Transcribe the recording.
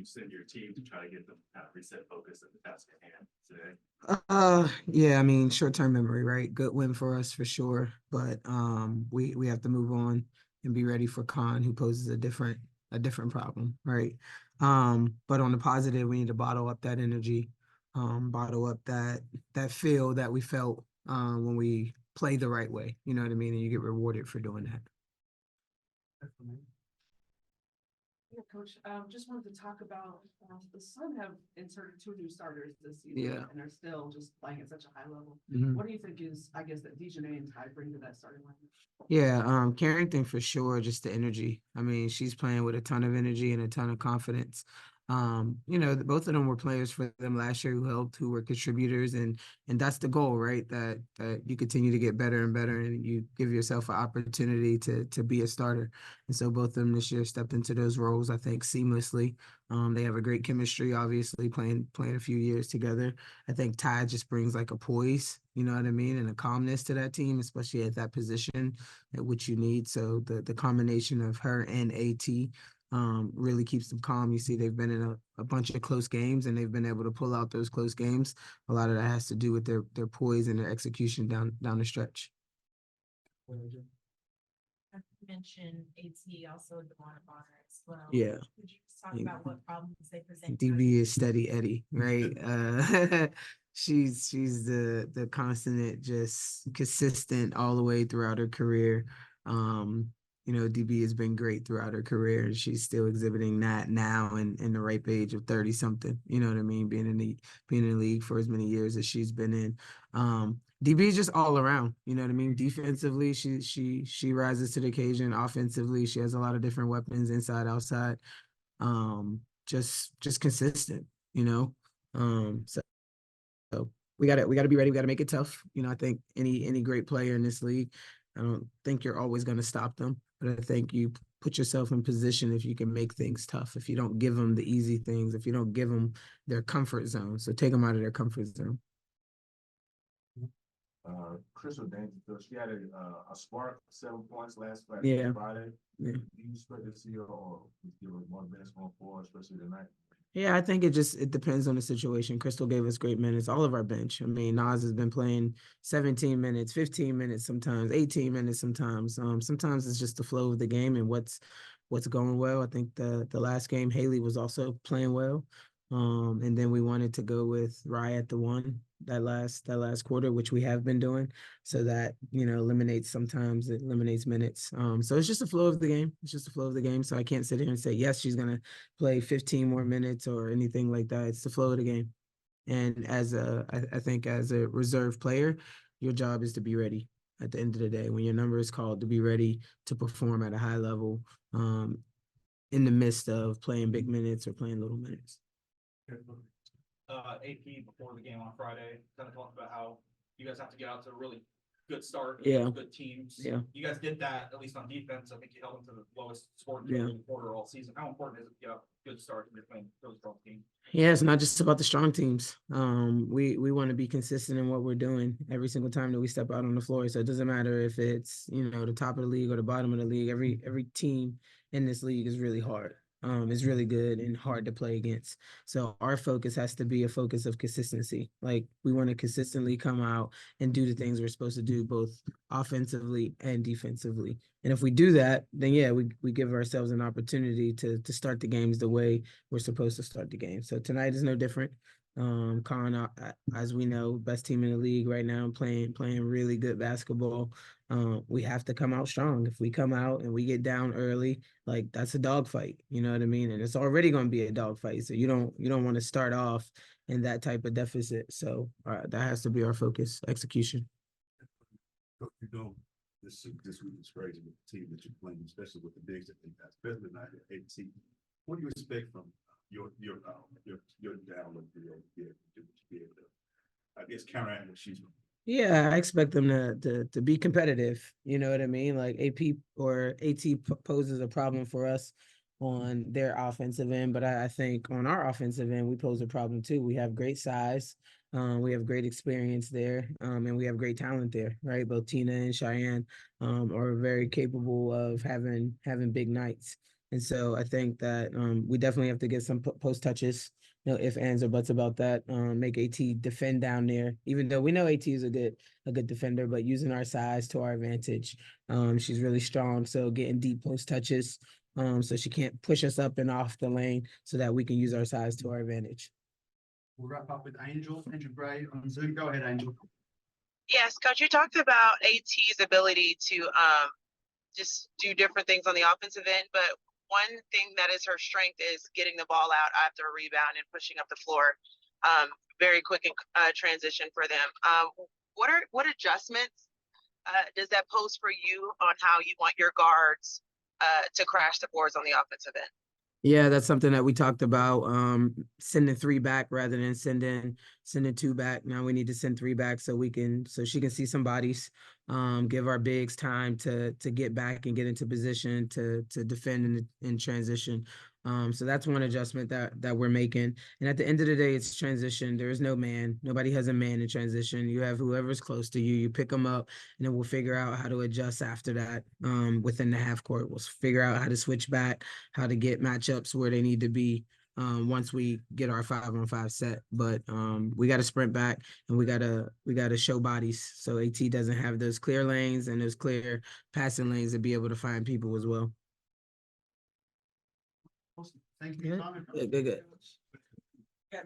send your team to try to get them kind of reset focus at the task at hand today? Yeah, I mean, short-term memory, right? Good win for us for sure, but we have to move on and be ready for Khan, who poses a different problem, right? But on the positive, we need to bottle up that energy, bottle up that feel that we felt when we play the right way. You know what I mean? And you get rewarded for doing that. Yeah, Coach, just wanted to talk about the Sun have inserted two new starters this season. Yeah. And they're still just playing at such a high level. Mhm. What do you think is, I guess, that Dejanay and Ty bring to that starting lineup? Yeah, Carrington for sure, just the energy. I mean, she's playing with a ton of energy and a ton of confidence. Both of them were players for them last year who helped, who were contributors, and that's the goal, right? That you continue to get better and better, and you give yourself an opportunity to be a starter. And so both of them this year stepped into those roles, I think, seamlessly. They have a great chemistry, obviously, playing a few years together. I think Ty just brings like a poise, you know what I mean, and a calmness to that team, especially at that position at which you need. So the combination of her and AT really keeps them calm. You see, they've been in a bunch of close games and they've been able to pull out those close games. A lot of that has to do with their poise and their execution down the stretch. I mentioned AT, also Devon Bonner as well. Yeah. Could you just talk about what problems they present? DB is steady Eddie, right? She's the constant, just consistent all the way throughout her career. DB has been great throughout her career, and she's still exhibiting that now in the ripe age of 30 something. You know what I mean? Being in the league for as many years as she's been in. DB is just all around. You know what I mean? Defensively, she rises to the occasion. Offensively, she has a lot of different weapons inside, outside. Just consistent, you know. So we gotta be ready. We gotta make it tough. I think any great player in this league, I don't think you're always gonna stop them, but I think you put yourself in position if you can make things tough. If you don't give them the easy things, if you don't give them their comfort zone, so take them out of their comfort zone. Crystal Dangerfield, she had a spark, 7 points last Yeah. Friday. Yeah. Do you expect to see her or give her more minutes going forward, especially tonight? Yeah, I think it depends on the situation. Crystal gave us great minutes, all of our bench. I mean, Nas has been playing 17 minutes, 15 minutes sometimes, 18 minutes sometimes. Sometimes it's just the flow of the game and what's going well. I think the last game, Haley was also playing well. And then we wanted to go with Wright at the one that last quarter, which we have been doing. So that, sometimes it eliminates minutes. So it's just the flow of the game. It's just the flow of the game. So I can't sit here and say, yes, she's gonna play 15 more minutes or anything like that. It's the flow of the game. And I think as a reserve player, your job is to be ready at the end of the day. When your number is called, to be ready to perform at a high level, in the midst of playing big minutes or playing little minutes. AP before the game on Friday kind of talked about how you guys have to get out to a really good start, Yeah. good teams. Yeah. You guys did that at least on defense. I think you held them to the lowest score Yeah. in the quarter all season. How important is it to get a good start when you're playing those strong teams? Yeah, it's not just about the strong teams. We want to be consistent in what we're doing every single time that we step out on the floor. So it doesn't matter if it's, the top of the league or the bottom of the league. Every team in this league is really hard. It's really good and hard to play against. So our focus has to be a focus of consistency. Like, we want to consistently come out and do the things we're supposed to do, both offensively and defensively. And if we do that, then yeah, we give ourselves an opportunity to start the games the way we're supposed to start the game. So tonight is no different. Con, as we know, best team in the league right now, playing really good basketball. We have to come out strong. If we come out and we get down early, like, that's a dogfight. You know what I mean? And it's already going to be a dogfight. So you don't want to start off in that type of deficit. So that has to be our focus, execution. This week is crazy with the team that you're playing, especially with the bigs that they got, especially not at 18. What do you expect from your down low to be able to, I guess, counteract what she's doing? Yeah, I expect them to be competitive. You know what I mean? Like, AP or AT poses a problem for us on their offensive end, but I think on our offensive end, we pose a problem too. We have great size, we have great experience there, and we have great talent there, right? Both Tina and Cheyenne are very capable of having big nights. And so I think that we definitely have to get some post touches. No ifs, ands, or buts about that. Make AT defend down there, even though we know AT is a good defender, but using our size to our advantage. She's really strong, so getting deep post touches, so she can't push us up and off the lane, so that we can use our size to our advantage. We'll wrap up with Angel Gray on Zoom. Go ahead, Angel. Yes, Coach, you talked about AT's ability to just do different things on the offensive end, but one thing that is her strength is getting the ball out after a rebound and pushing up the floor. Very quick in transition for them. What adjustments does that pose for you on how you want your guards to crash the boards on the offensive end? Yeah, that's something that we talked about. Sending 3 back rather than sending 2 back. Now we need to send 3 back so she can see some bodies. Give our bigs time to get back and get into position to defend in transition. So that's one adjustment that we're making. And at the end of the day, it's transition. There is no man. Nobody has a man in transition. You have whoever's close to you. You pick them up, and then we'll figure out how to adjust after that. Within the half court, we'll figure out how to switch back, how to get matchups where they need to be. Once we get our 5-on-5 set, but we got to sprint back and we got to show bodies. So AT doesn't have those clear lanes and those clear passing lanes to be able to find people as well. Awesome. Thank you for your time. Good. Yeah,